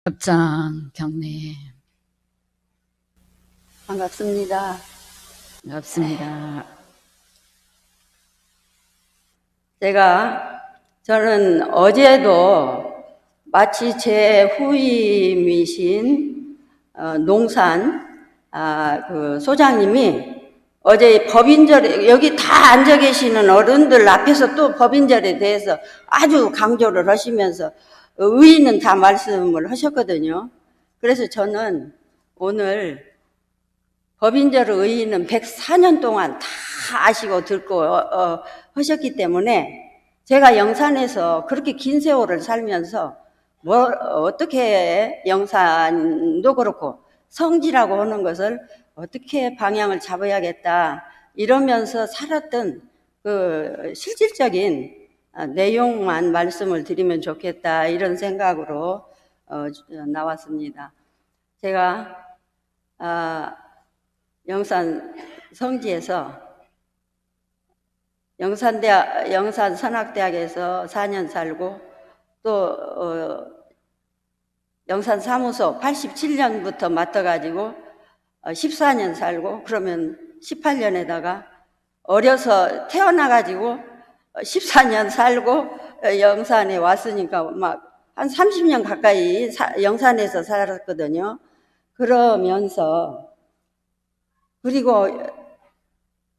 협장 경례 반갑습니다. 반갑습니다. 저는 어제도 마치 제 후임이신 농산 그 소장님이 어제 법인절에 여기 다 앉아 계시는 어른들 앞에서 또 법인절에 대해서 아주 강조를 하시면서 의의는 다 말씀을 하셨거든요. 그래서 저는 오늘 법인절 의의는 104년 동안 다 아시고 듣고 하셨기 때문에 제가 영산에서 그렇게 긴 세월을 살면서 어떻게 영산도 그렇고 성지라고 하는 것을 어떻게 방향을 잡아야겠다 이러면서 살았던 그 실질적인 내용만 말씀을 드리면 좋겠다 이런 생각으로 나왔습니다. 제가 영산 성지에서 영산선학대학에서 4년 살고 또 영산사무소 87년부터 맡아가지고 14년 살고 그러면 18년에다가 어려서 태어나가지고 14년 살고 영산에 왔으니까 막 한 30년 가까이 영산에서 살았거든요. 그러면서 그리고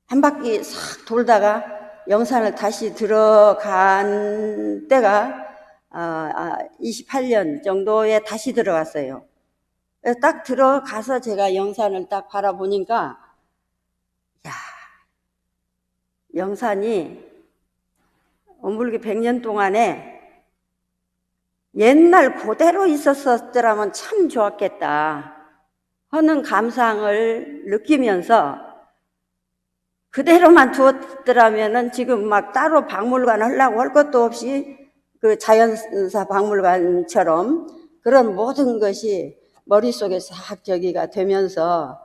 한 바퀴 싹 돌다가 영산을 다시 들어간 때가 28년 정도에 다시 들어갔어요. 딱 들어가서 제가 영산을 딱 바라보니까 야, 영산이 엄불기 100년 동안에 옛날 그대로 있었더라면 참 좋았겠다 하는 감상을 느끼면서 그대로만 두었더라면은 지금 막 따로 박물관 하려고 할 것도 없이 그 자연사 박물관처럼 그런 모든 것이 머릿속에 싹 저기가 되면서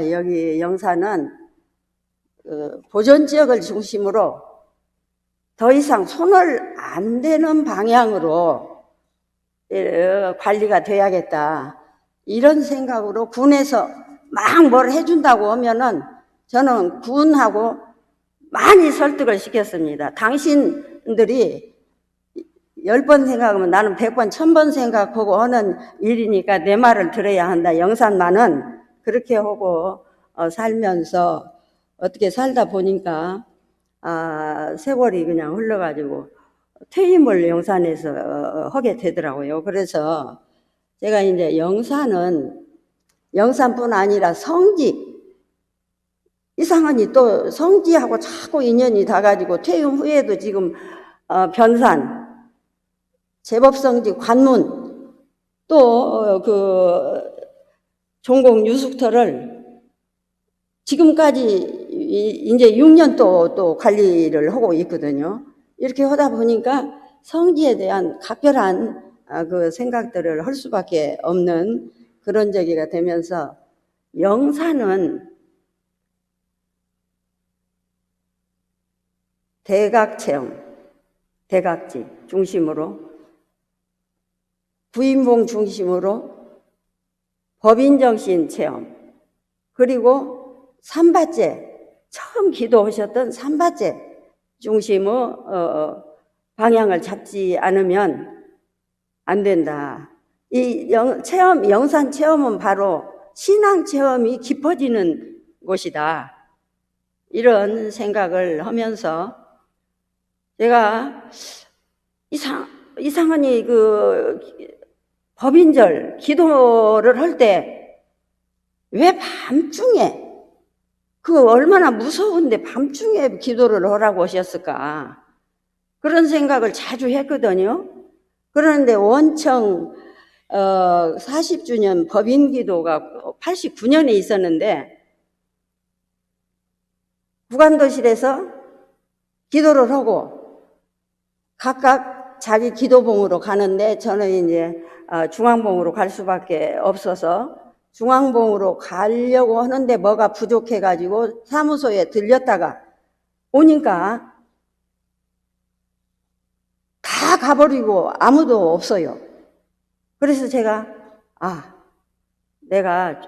여기 영산은 그 보존 지역을 중심으로 더 이상 손을 안 대는 방향으로 관리가 돼야겠다 이런 생각으로 군에서 막 뭘 해준다고 하면은 저는 군하고 많이 설득을 시켰습니다. 당신들이 10번 생각하면 나는 100번, 1000번 생각하고 하는 일이니까 내 말을 들어야 한다. 영산만은 그렇게 하고 살면서 어떻게 살다 보니까 세월이 그냥 흘러가지고 퇴임을 영산에서 하게 되더라고요. 그래서 제가 이제 영산뿐 아니라 성지, 이상하니 또 성지하고 자꾸 인연이 닿아가지고 퇴임 후에도 지금 변산, 제법성지 관문, 또 그 종공 유숙터를 지금까지 이제 6년 또 관리를 하고 있거든요. 이렇게 하다 보니까 성지에 대한 각별한 그 생각들을 할 수밖에 없는 그런 저기가 되면서 영산은 대각체험, 대각지 중심으로 구인봉 중심으로 법인정신 체험 그리고 삼바제 처음 기도하셨던 삼바제 중심의 방향을 잡지 않으면 안 된다. 이 영산 체험은 바로 신앙 체험이 깊어지는 곳이다. 이런 생각을 하면서 제가 이상하니 그 법인절 기도를 할 때 왜 밤중에 그 얼마나 무서운데 밤중에 기도를 하라고 하셨을까 그런 생각을 자주 했거든요. 그런데 원청 40주년 법인기도가 89년에 있었는데 구간도실에서 기도를 하고 각각 자기 기도봉으로 가는데 저는 이제 중앙봉으로 갈 수밖에 없어서 중앙봉으로 가려고 하는데 뭐가 부족해가지고 사무소에 들렸다가 오니까 다 가버리고 아무도 없어요. 그래서 제가 내가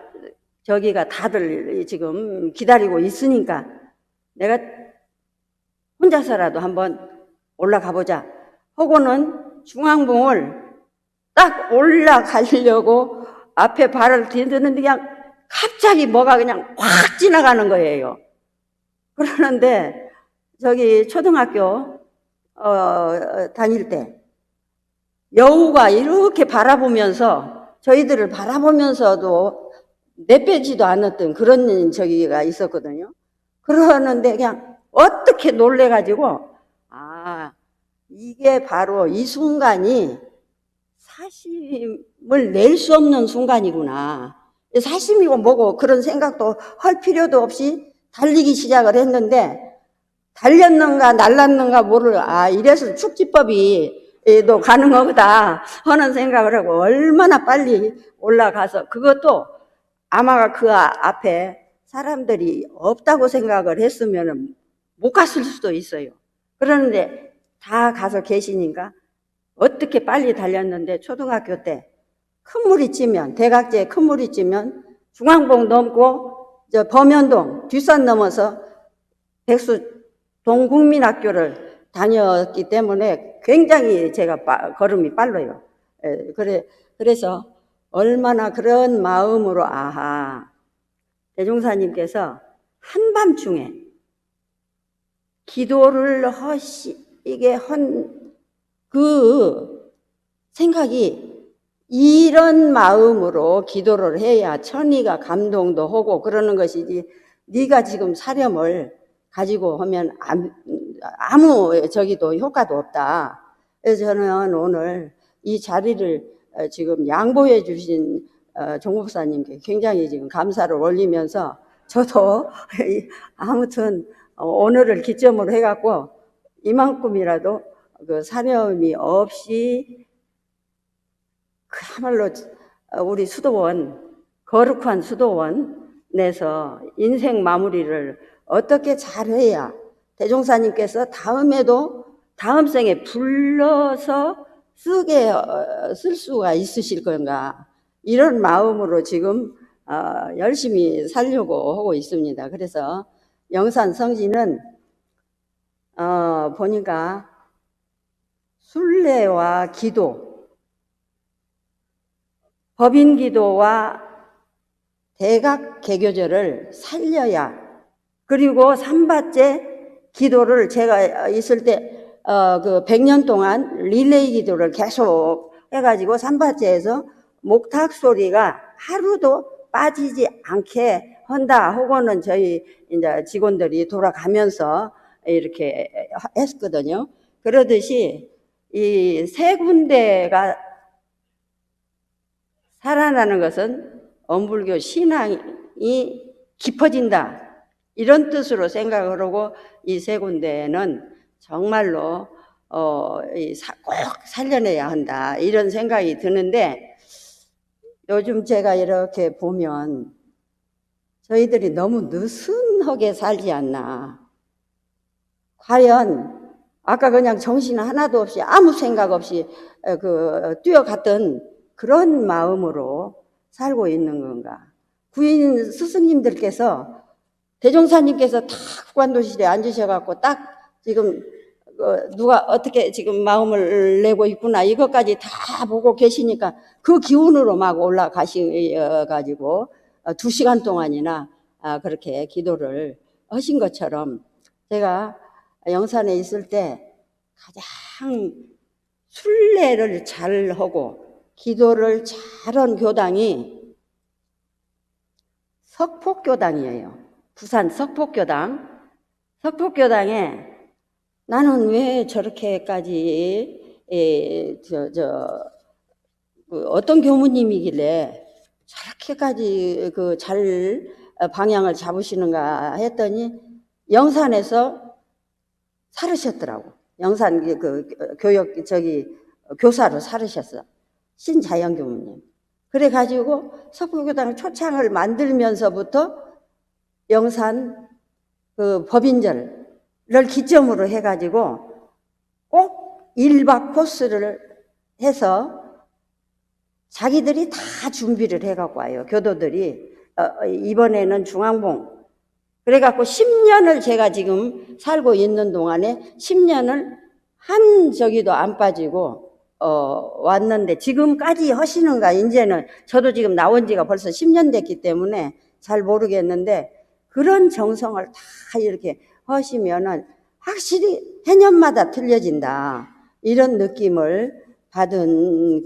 저기가 다들 지금 기다리고 있으니까 내가 혼자서라도 한번 올라가 보자 하고는 중앙봉을 딱 올라가려고 앞에 발을 디디는데 그냥 갑자기 뭐가 그냥 확 지나가는 거예요. 그러는데 저기 초등학교 다닐 때 여우가 이렇게 바라보면서 저희들을 바라보면서도 내빼지도 않았던 그런 저기가 있었거든요. 그러는데 그냥 어떻게 놀래가지고 이게 바로 이 순간이 사심을 낼 수 없는 순간이구나. 사심이고 뭐고 그런 생각도 할 필요도 없이 달리기 시작을 했는데 달렸는가 날랐는가 모를 이래서 축지법이 또 가능하다 하는 생각을 하고 얼마나 빨리 올라가서 그것도 아마 그 앞에 사람들이 없다고 생각을 했으면 못 갔을 수도 있어요. 그러는데 다 가서 계시니까 어떻게 빨리 달렸는데 초등학교 때 큰 물이 찌면 대각제에 큰 물이 찌면 중앙봉 넘고 저 범현동 뒷산 넘어서 백수 동국민학교를 다녔기 때문에 굉장히 제가 걸음이 빨라요. 그래서 얼마나 그런 마음으로 대종사님께서 한밤중에 기도를 하시게 한 그 생각이 이런 마음으로 기도를 해야 천의가 감동도 하고 그러는 것이지 네가 지금 사념을 가지고 하면 아무 저기도 효과도 없다. 그래서 저는 오늘 이 자리를 지금 양보해 주신 종 목사님께 굉장히 지금 감사를 올리면서 저도 아무튼 오늘을 기점으로 해갖고 이만큼이라도 그 사념이 없이 그야말로 우리 수도원 거룩한 수도원 내서 인생 마무리를 어떻게 잘해야 대종사님께서 다음에도 다음 생에 불러서 쓸 수가 있으실 건가 이런 마음으로 지금 열심히 살려고 하고 있습니다. 그래서 영산 성지는 보니까 순례와 기도, 법인 기도와 대각 개교절을 살려야 그리고 삼바째 기도를 제가 있을 때 그 100년 동안 릴레이 기도를 계속 해가지고 삼바째에서 목탁 소리가 하루도 빠지지 않게 한다 하고는 저희 이제 직원들이 돌아가면서 이렇게 했거든요. 그러듯이 이 세 군데가 살아나는 것은 엄불교 신앙이 깊어진다 이런 뜻으로 생각을 하고 이 세 군데는 정말로 꼭 살려내야 한다 이런 생각이 드는데 요즘 제가 이렇게 보면 저희들이 너무 느슨하게 살지 않나. 과연 아까 그냥 정신 하나도 없이 아무 생각 없이 뛰어갔던 그런 마음으로 살고 있는 건가. 구인 스승님들께서 대종사님께서 다 국관도실에 앉으셔갖고 딱 지금 누가 어떻게 지금 마음을 내고 있구나 이것까지 다 보고 계시니까 그 기운으로 막 올라가셔가지고 2시간 동안이나 그렇게 기도를 하신 것처럼 제가 영산에 있을 때 가장 순례를 잘하고 기도를 잘한 교당이 석폭교당이에요. 부산 석폭교당. 석폭교당에 나는 왜 저렇게까지 어떤 교무님이길래 저렇게까지 잘 방향을 잡으시는가 했더니 영산에서 살으셨더라고. 영산 교사로 살으셨어. 신자연 교무님. 그래가지고 석폭교당 초창을 만들면서부터 영산 법인절을 기점으로 해가지고 꼭 1박 코스를 해서 자기들이 다 준비를 해갖고 와요. 교도들이. 이번에는 중앙봉. 그래갖고 10년을 제가 지금 살고 있는 동안에 10년을 한 저기도 안 빠지고 왔는데 지금까지 하시는가. 이제는 저도 지금 나온 지가 벌써 10년 됐기 때문에 잘 모르겠는데 그런 정성을 다 이렇게 하시면은 확실히 해년마다 틀려진다. 이런 느낌을 받은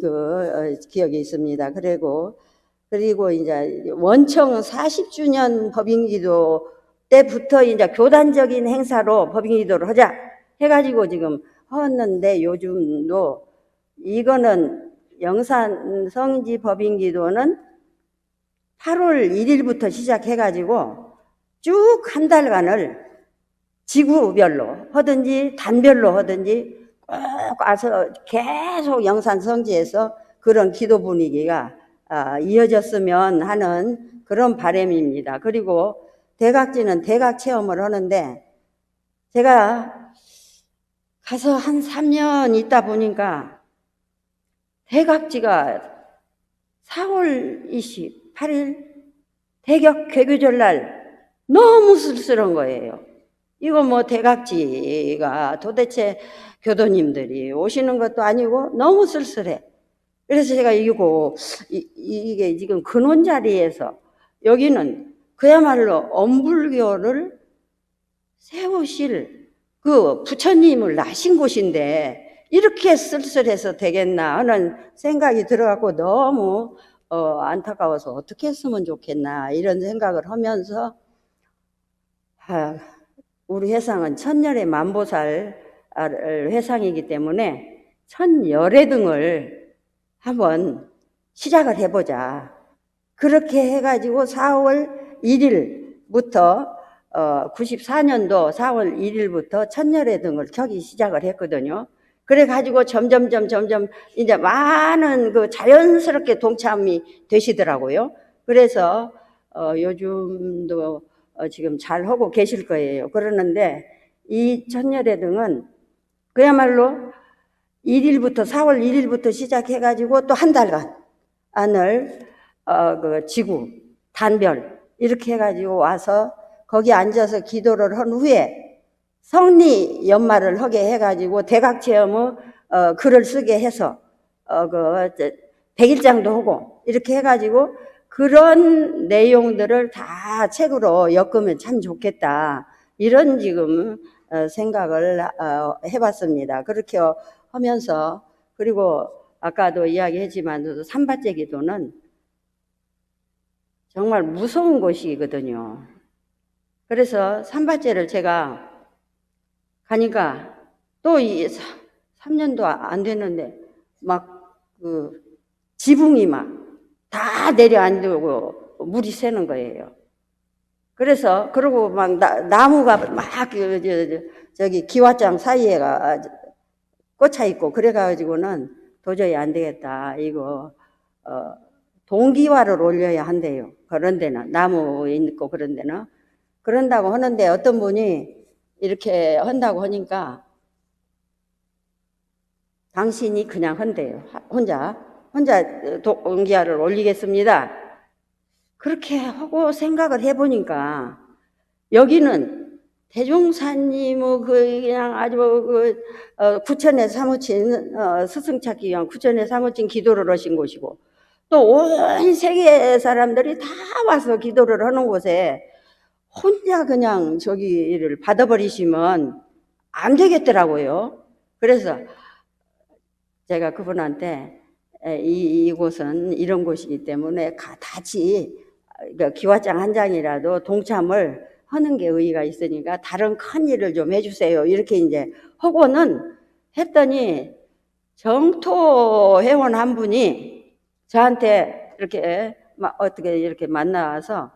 기억이 있습니다. 그리고 이제 원청 40주년 법인기도 때부터 이제 교단적인 행사로 법인기도를 하자 해가지고 지금 하는데 요즘도 이거는 영산 성지 법인기도는 8월 1일부터 시작해가지고 쭉 한 달간을 지구별로 하든지 단별로 하든지 꼭 와서 계속 영산 성지에서 그런 기도 분위기가 이어졌으면 하는 그런 바람입니다. 그리고 대각지는 대각 체험을 하는데 제가 가서 한 3년 있다 보니까 대각지가 4월 28일 대격 개교절날 너무 쓸쓸한 거예요. 이거 뭐 대각지가 도대체 교도님들이 오시는 것도 아니고 너무 쓸쓸해. 그래서 제가 이게 지금 근원 자리에서 여기는 그야말로 엄불교를 세우실 그 부처님을 나신 곳인데 이렇게 쓸쓸해서 되겠나 하는 생각이 들어갖고 너무 안타까워서 어떻게 했으면 좋겠나 이런 생각을 하면서 우리 회상은 천열의 만보살 회상이기 때문에 천열의 등을 한번 시작을 해보자. 그렇게 해가지고 4월 1일부터 94년도 4월 1일부터 천열의 등을 켜기 시작을 했거든요. 그래가지고 점점 이제 많은 그 자연스럽게 동참이 되시더라고요. 그래서 요즘도 지금 잘 하고 계실 거예요. 그러는데 이 천열의 등은 그야말로 4월 1일부터 시작해가지고 또 한 달간을 그 지구 단별 이렇게 해가지고 와서 거기 앉아서 기도를 한 후에 성리 연말을 하게 해가지고 대각체험의 글을 쓰게 해서 백일장도 하고 이렇게 해가지고 그런 내용들을 다 책으로 엮으면 참 좋겠다. 이런 지금 생각을 해봤습니다. 그렇게 하면서 그리고 아까도 이야기했지만 삼바째 기도는 정말 무서운 곳이거든요. 그래서 삼바째를 제가 가니까 또 3년도 안 됐는데 막 그 지붕이 막 다 내려앉고 물이 새는 거예요. 그래서 그러고 막 나무가 막 저기 기와장 사이에가 꽂혀 있고 그래가지고는 도저히 안 되겠다. 이거 동기화를 올려야 한대요. 그런 데는 나무 있고 그런 데는 그런다고 하는데 어떤 분이 이렇게 한다고 하니까 당신이 그냥 한대요. 혼자 동기화를 올리겠습니다. 그렇게 하고 생각을 해보니까 여기는 대종사님의 그냥 아주 구천에 사무친 스승 찾기 위한 구천에 사무친 기도를 하신 곳이고 또 온 세계 사람들이 다 와서 기도를 하는 곳에 혼자 그냥 저기를 받아버리시면 안 되겠더라고요. 그래서 제가 그분한테 이곳은 이런 곳이기 때문에 같이 기와장 한 장이라도 동참을 하는 게 의의가 있으니까 다른 큰 일을 좀 해주세요. 이렇게 이제 하고는 했더니 정토 회원 한 분이 저한테 이렇게 어떻게 이렇게 만나서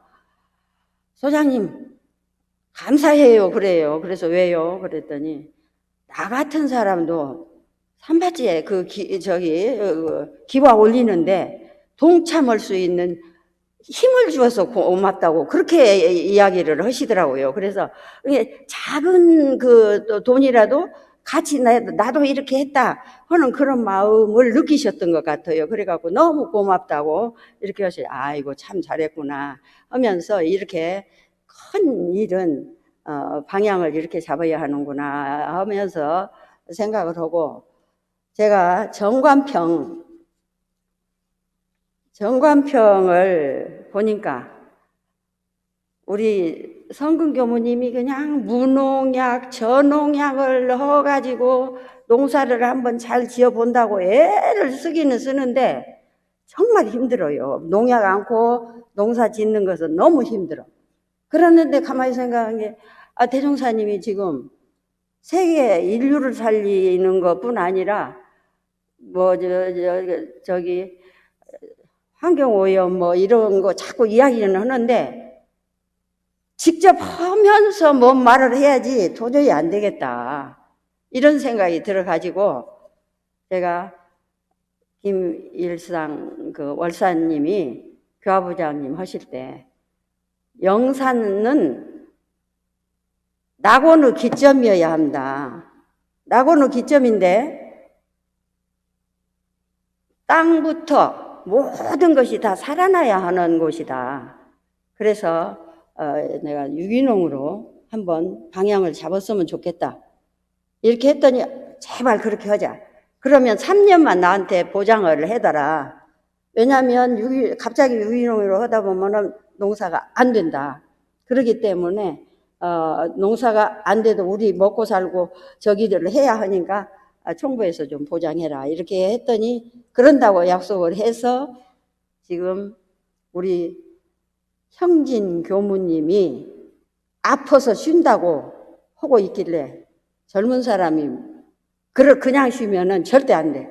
소장님 감사해요 그래요. 그래서 왜요? 그랬더니 나 같은 사람도 삼바지에 기와 올리는데 동참할 수 있는 힘을 주어서 고맙다고 그렇게 이야기를 하시더라고요. 그래서 작은 그 돈이라도 같이 나도 이렇게 했다 하는 그런 마음을 느끼셨던 것 같아요. 그래갖고 너무 고맙다고 이렇게 하셔요. 아이고 참 잘했구나 하면서 이렇게 큰 일은 방향을 이렇게 잡아야 하는구나 하면서 생각을 하고, 제가 정관평을 보니까 우리 성근 교무님이 그냥 무농약, 저농약을 넣어가지고 농사를 한번 잘 지어본다고 애를 쓰기는 쓰는데 정말 힘들어요. 농약 않고 농사 짓는 것은 너무 힘들어. 그러는데 가만히 생각한 게, 대종사님이 지금 세계 인류를 살리는 것뿐 아니라 저기 환경오염 이런 거 자꾸 이야기는 하는데 직접 하면서 뭔 말을 해야지 도저히 안 되겠다 이런 생각이 들어가지고, 제가 김일상 월사님이 교화부장님 하실 때 영산은 낙원의 기점이어야 한다. 낙원의 기점인데 땅부터 모든 것이 다 살아나야 하는 곳이다. 그래서 내가 유기농으로 한번 방향을 잡았으면 좋겠다. 이렇게 했더니 제발 그렇게 하자. 그러면 3년만 나한테 보장을 해달라. 왜냐하면 갑자기 유기농으로 하다 보면은 농사가 안 된다. 그렇기 때문에 농사가 안 돼도 우리 먹고 살고 저기들을 해야 하니까 총부에서 좀 보장해라 이렇게 했더니 그런다고 약속을 해서 지금 우리 형진 교무님이 아파서 쉰다고 하고 있길래, 젊은 사람이 그냥 쉬면은 절대 안 돼.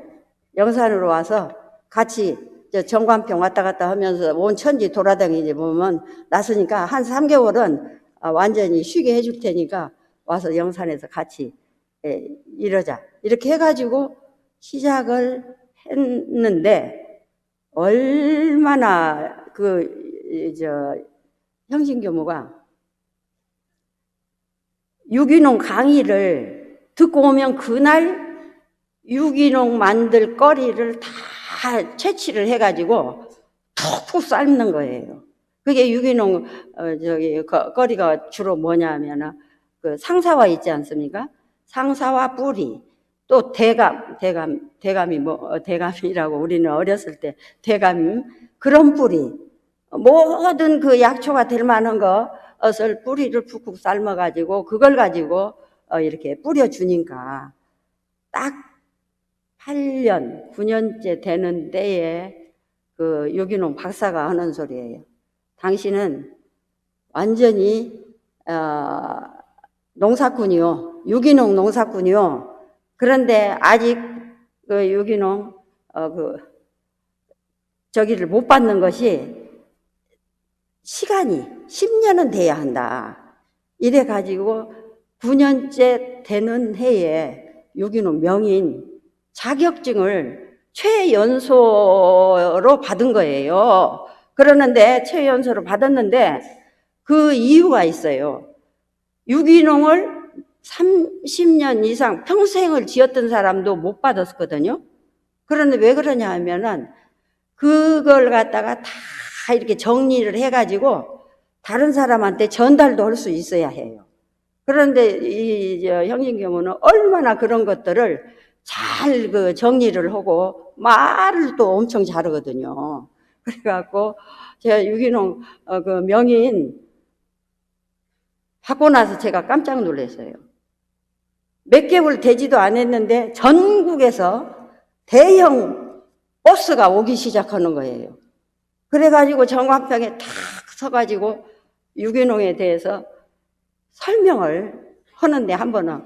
영산으로 와서 같이 정관평 왔다 갔다 하면서 온 천지 돌아다니지 보면 났으니까 한 3개월은 완전히 쉬게 해줄 테니까 와서 영산에서 같이 이러자. 이렇게 해가지고 시작을 했는데, 얼마나 형신교무가 유기농 강의를 듣고 오면 그날 유기농 만들 거리를 다 채취를 해가지고 툭툭 삶는 거예요. 그게 유기농 거리가 주로 뭐냐 하면은 그 상사화 있지 않습니까? 상사화 뿌리, 또 대감이라고 우리는 어렸을 때 대감, 그런 뿌리, 모든 그 약초가 될 만한 것을 뿌리를 푹푹 삶아가지고 그걸 가지고 이렇게 뿌려주니까 딱 8년, 9년째 되는 때에 그 유기농 박사가 하는 소리예요. 당신은 완전히 농사꾼이요, 유기농 농사꾼이요. 그런데 아직 그 유기농 저기를 못 받는 것이 시간이 10년은 돼야 한다. 이래 가지고 9년째 되는 해에 유기농 명인 자격증을 최연소로 받은 거예요. 그러는데 최연소로 받았는데 그 이유가 있어요. 유기농을 30년 이상 평생을 지었던 사람도 못 받았거든요. 그런데 왜 그러냐 하면은 그걸 갖다가 다 이렇게 정리를 해가지고 다른 사람한테 전달도 할 수 있어야 해요. 그런데 이 형님 경우는 얼마나 그런 것들을 잘 정리를 하고 말을 또 엄청 잘하거든요. 그래갖고 제가 유기농 그 명인 받고 나서 제가 깜짝 놀랐어요. 몇 개월 되지도 않았는데 전국에서 대형 버스가 오기 시작하는 거예요. 그래가지고 정관평에 탁 서가지고 유기농에 대해서 설명을 하는데, 한 번은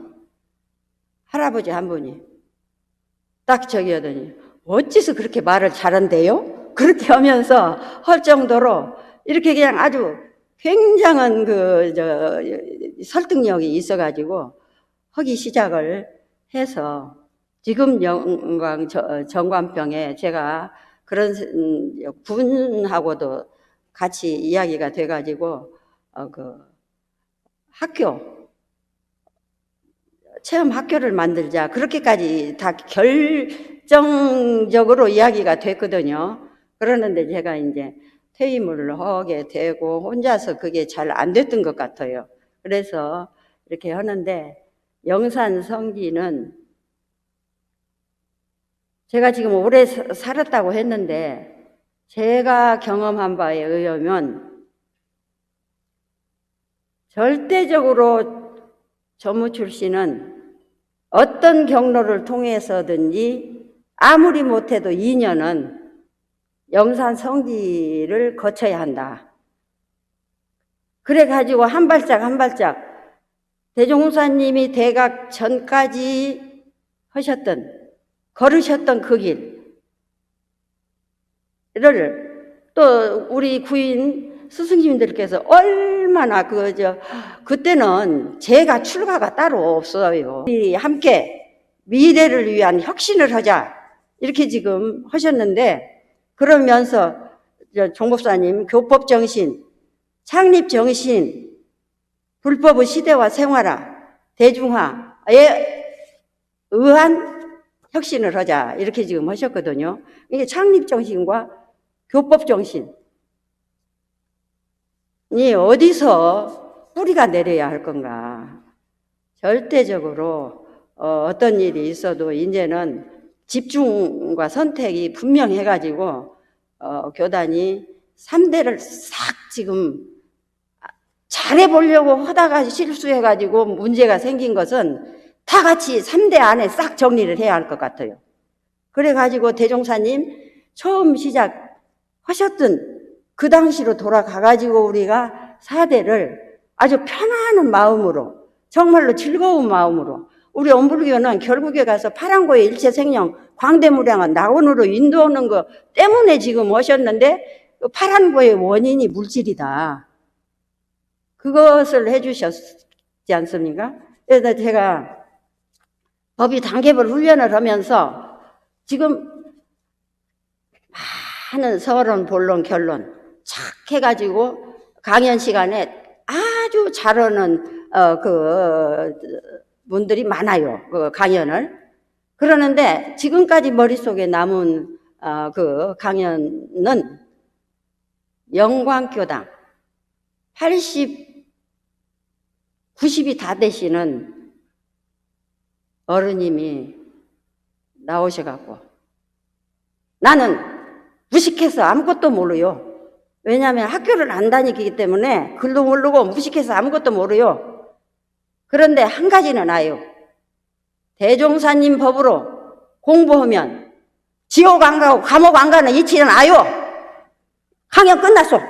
할아버지 한 분이 딱 저기 하더니 어째서 그렇게 말을 잘한대요? 그렇게 하면서 할 정도로 이렇게 그냥 아주 굉장한 설득력이 있어가지고 하기 시작을 해서 지금 정관평에 제가 그런 군하고도 같이 이야기가 돼가지고 학교 체험 학교를 만들자. 그렇게까지 다 결정적으로 이야기가 됐거든요. 그러는데 제가 이제 퇴임을 하게 되고 혼자서 그게 잘 안 됐던 것 같아요. 그래서 이렇게 하는데 영산 성지는 제가 지금 오래 살았다고 했는데 제가 경험한 바에 의하면 절대적으로 전무 출신은 어떤 경로를 통해서든지 아무리 못해도 2년은 영산 성지를 거쳐야 한다. 그래가지고 한 발짝 한 발짝 대종사님이 대각 전까지 걸으셨던 그 길을 또 우리 구인 스승님들께서 얼마나 그때는 제가 출가가 따로 없어요. 우리 함께 미래를 위한 혁신을 하자 이렇게 지금 하셨는데 그러면서 종법사님 교법 정신, 창립 정신, 불법의 시대와 생활화, 대중화에 의한 혁신을 하자 이렇게 지금 하셨거든요. 이게 창립 정신과 교법 정신이 어디서 뿌리가 내려야 할 건가? 절대적으로 어떤 일이 있어도 이제는 집중과 선택이 분명해가지고 교단이 3대를 싹 지금 잘해보려고 하다가 실수해가지고 문제가 생긴 것은 다 같이 3대 안에 싹 정리를 해야 할 것 같아요. 그래가지고 대종사님 처음 시작하셨던 그 당시로 돌아가가지고 우리가 4대를 아주 편안한 마음으로 정말로 즐거운 마음으로 우리 엄불교는 결국에 가서 파랑고의 일체생령 광대무량한 낙원으로 인도하는 것 때문에 지금 오셨는데 파랑고의 원인이 물질이다. 그것을 해주셨지 않습니까? 그래서 제가 법이 단계별 훈련을 하면서 지금 많은 서론, 본론, 결론 착 해가지고 강연 시간에 아주 잘하는 분들이 많아요. 그 강연을. 그러는데 지금까지 머릿속에 남은 그 강연은 영광교당 80, 90이 다 되시는 어른님이 나오셔갖고 나는 무식해서 아무것도 모르요. 왜냐하면 학교를 안 다니기 때문에 글도 모르고 무식해서 아무것도 모르요. 그런데 한 가지는 아요. 대종사님 법으로 공부하면 지옥 안 가고 감옥 안 가는 이치는 아요. 강연 끝났어.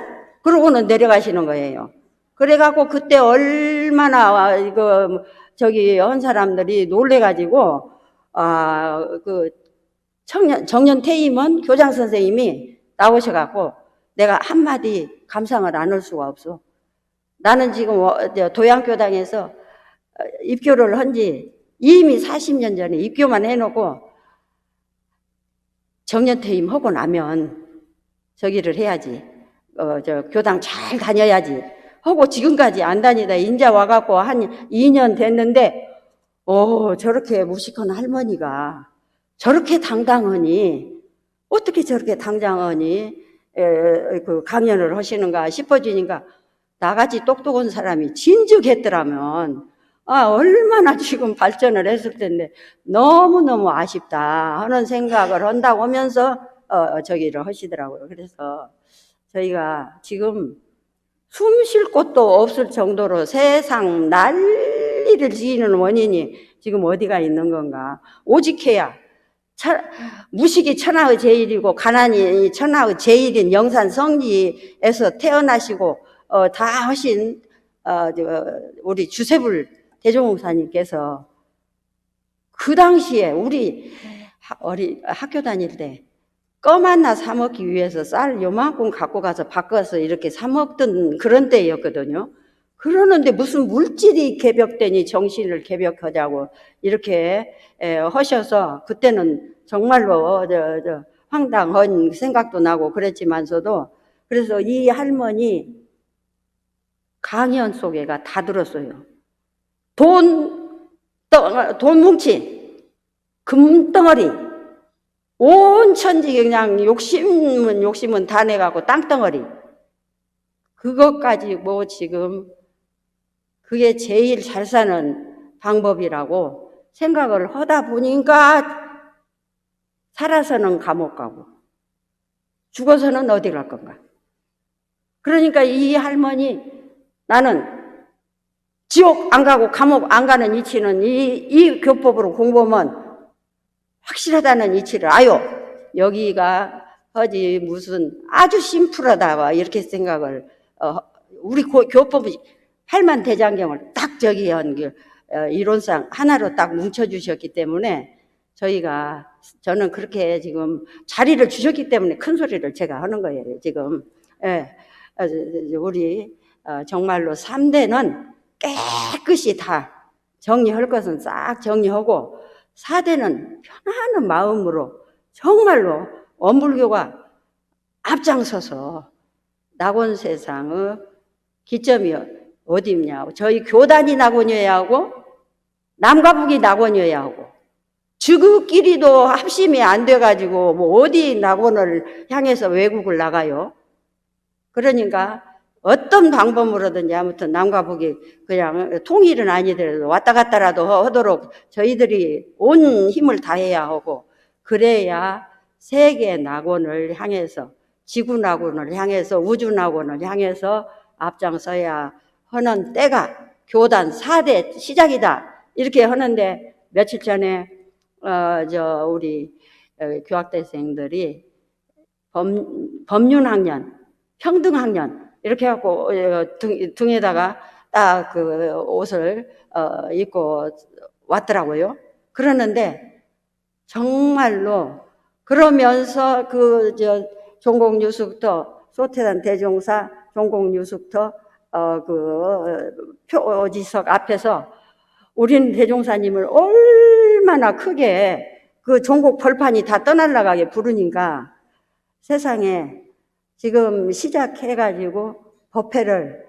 그러고는 내려가시는 거예요. 그래갖고 그때 얼마나 한 사람들이 놀래가지고 정년 퇴임은 교장 선생님이 나오셔갖고 내가 한마디 감상을 안 할 수가 없어. 나는 지금 도양교당에서 입교를 한 지 이미 40년 전에 입교만 해놓고 정년 퇴임하고 나면 저기를 해야지. 교당 잘 다녀야지. 하고 지금까지 안 다니다 인자 와갖고 한 2년 됐는데 저렇게 무식한 할머니가 저렇게 당당하니 어떻게 저렇게 당당하니 그 강연을 하시는가 싶어지니까 나같이 똑똑한 사람이 진즉했더라면 얼마나 지금 발전을 했을 텐데 너무너무 아쉽다 하는 생각을 한다고 하면서 저기를 하시더라고요. 그래서 저희가 지금 숨 쉴 곳도 없을 정도로 세상 난리를 지는 원인이 지금 어디가 있는 건가? 오직해야 무식이 천하의 제일이고 가난이 천하의 제일인 영산 성지에서 태어나시고 다 하신 우리 주세불 대종목사님께서 그 당시에 우리 학교 다닐 때 껌 하나 사 먹기 위해서 쌀 요만큼 갖고 가서 바꿔서 이렇게 사 먹던 그런 때였거든요. 그러는데 무슨 물질이 개벽되니 정신을 개벽하자고 이렇게 하셔서 그때는 정말로 황당한 생각도 나고 그랬지만서도 그래서 이 할머니 강연 속에가 다 들었어요. 돈 돈 뭉치, 금덩어리, 온 천지 그냥 욕심은 다 내가고 땅덩어리. 그것까지 뭐 지금 그게 제일 잘 사는 방법이라고 생각을 하다 보니까 살아서는 감옥 가고 죽어서는 어디 갈 건가. 그러니까 이 할머니, 나는 지옥 안 가고 감옥 안 가는 이치는 이 교법으로 공부하면 확실하다는 이치를 아요. 여기가 어디 무슨 아주 심플하다 이렇게 생각을 우리 교법이 팔만대장경을 딱 저기 한 이론상 하나로 딱 뭉쳐주셨기 때문에 저는 그렇게 지금 자리를 주셨기 때문에 큰 소리를 제가 하는 거예요. 지금 우리 정말로 3대는 깨끗이 다 정리할 것은 싹 정리하고 4대는 편안한 마음으로 정말로 원불교가 앞장서서 낙원세상의 기점이 어디냐. 저희 교단이 낙원이어야 하고 남과 북이 낙원이어야 하고 지구끼리도 합심이 안 돼가지고 뭐 어디 낙원을 향해서 외국을 나가요. 그러니까 어떤 방법으로든지 아무튼 남과 북이 그냥 통일은 아니더라도 왔다 갔다라도 하도록 저희들이 온 힘을 다해야 하고 그래야 세계 낙원을 향해서 지구 낙원을 향해서 우주 낙원을 향해서 앞장서야 하는 때가 교단 4대 시작이다 이렇게 하는데 며칠 전에 우리 교학대생들이 법륜학년, 평등학년 이렇게 해갖고 등에다가 딱 그 옷을 입고 왔더라고요. 그러는데 정말로 그러면서 종공유숙터 소태단 대종사 종공유숙터 표지석 앞에서 우리는 대종사님을 얼마나 크게 그 종국 벌판이 다 떠날라가게 부르니까 세상에 지금 시작해가지고 법회를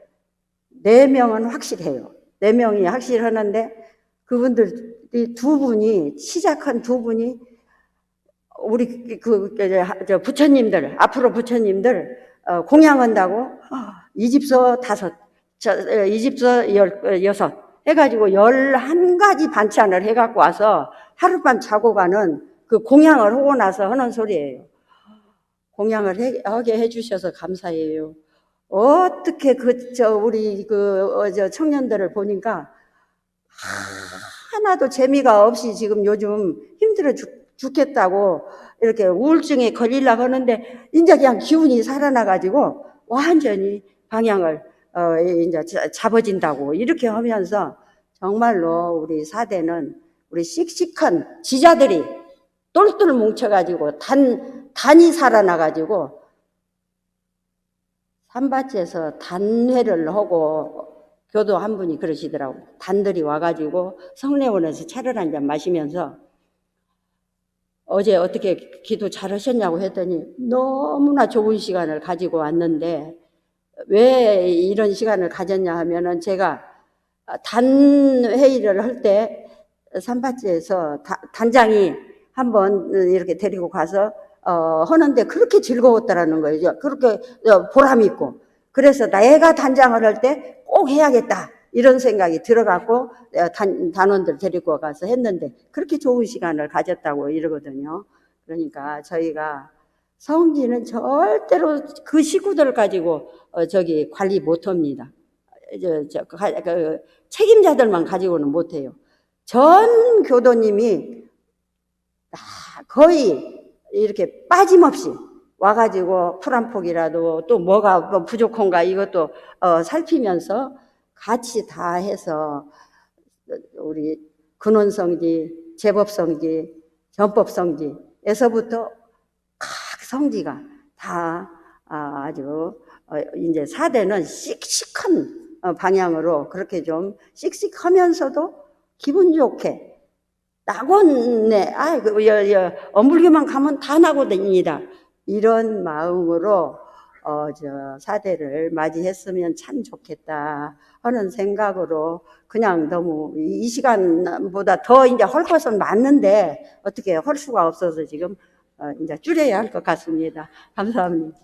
4명은 확실해요. 4명이 확실하는데 그분들이 시작한 두 분이 우리 부처님들, 앞으로 부처님들 공양한다고 이집서 5, 이집서 6 해가지고 11가지 반찬을 해갖고 와서 하룻밤 자고 가는 그 공양을 하고 나서 하는 소리예요. 공양을 하게 해주셔서 감사해요. 어떻게 우리 청년들을 보니까 하나도 재미가 없이 지금 요즘 힘들어 죽겠다고 이렇게 우울증에 걸리려고 하는데 이제 그냥 기운이 살아나가지고 완전히 방향을 이제 잡아진다고 이렇게 하면서 정말로 우리 4대는 우리 씩씩한 지자들이 똘똘 뭉쳐가지고 단이 살아나가지고 산밭에서 단회를 하고 교도 한 분이 그러시더라고. 단들이 와가지고 성례원에서 차를 한 잔 마시면서 어제 어떻게 기도 잘 하셨냐고 했더니 너무나 좋은 시간을 가지고 왔는데 왜 이런 시간을 가졌냐 하면은 제가 단회의를 할 때 산밭에서 단장이 한번 이렇게 데리고 가서 하는데 그렇게 즐거웠다라는 거예요. 그렇게 보람 있고. 그래서 내가 단장을 할 때 꼭 해야겠다. 이런 생각이 들어갖고 단원들 데리고 가서 했는데 그렇게 좋은 시간을 가졌다고 이러거든요. 그러니까 저희가 성지는 절대로 그 식구들 가지고 관리 못합니다. 책임자들만 가지고는 못해요. 전 교도님이 거의 이렇게 빠짐없이 와가지고 풀 한 폭이라도 또 뭐가 부족한가 이것도 살피면서 같이 다 해서 우리 근원성지, 제법성지, 전법성지에서부터 각 성지가 다 아주 이제 4대는 씩씩한 방향으로 그렇게 좀 씩씩하면서도 기분 좋게 낙원에 엄불교만 가면 다 낙원입니다. 이런 마음으로 사대를 맞이했으면 참 좋겠다 하는 생각으로 그냥 너무 이 시간보다 더 이제 할 것은 많는데 어떻게 할 수가 없어서 지금 이제 줄여야 할 것 같습니다. 감사합니다.